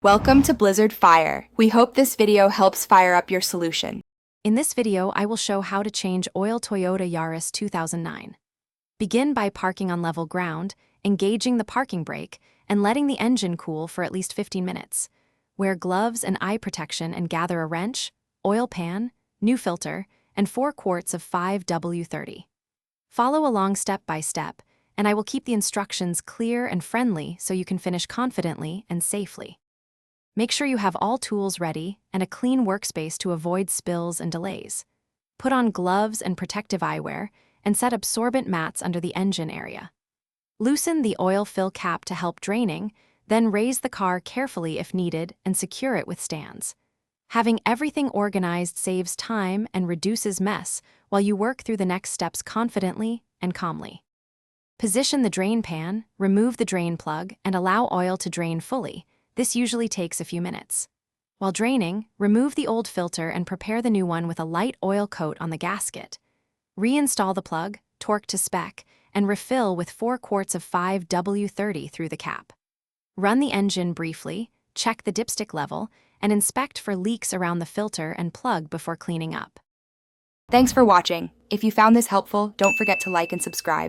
Welcome to Blizzard Fire. We hope this video helps fire up your solution. In this video, I will show how to change oil Toyota Yaris 2009. Begin by parking on level ground, engaging the parking brake, and letting the engine cool for at least 15 minutes. Wear gloves and eye protection and gather a wrench, oil pan, new filter, and 4 quarts of 5W30. Follow along step by step, and I will keep the instructions clear and friendly so you can finish confidently and safely. Make sure you have all tools ready and a clean workspace to avoid spills and delays. Put on gloves and protective eyewear and set absorbent mats under the engine area. Loosen the oil fill cap to help draining, then raise the car carefully if needed and secure it with stands. Having everything organized saves time and reduces mess while you work through the next steps confidently and calmly. Position the drain pan, remove the drain plug, and allow oil to drain fully. This usually takes a few minutes. While draining, remove the old filter and prepare the new one with a light oil coat on the gasket. Reinstall the plug, torque to spec, and refill with 4 quarts of 5W30 through the cap. Run the engine briefly, check the dipstick level, and inspect for leaks around the filter and plug before cleaning up. Thanks for watching. If you found this helpful, don't forget to like and subscribe.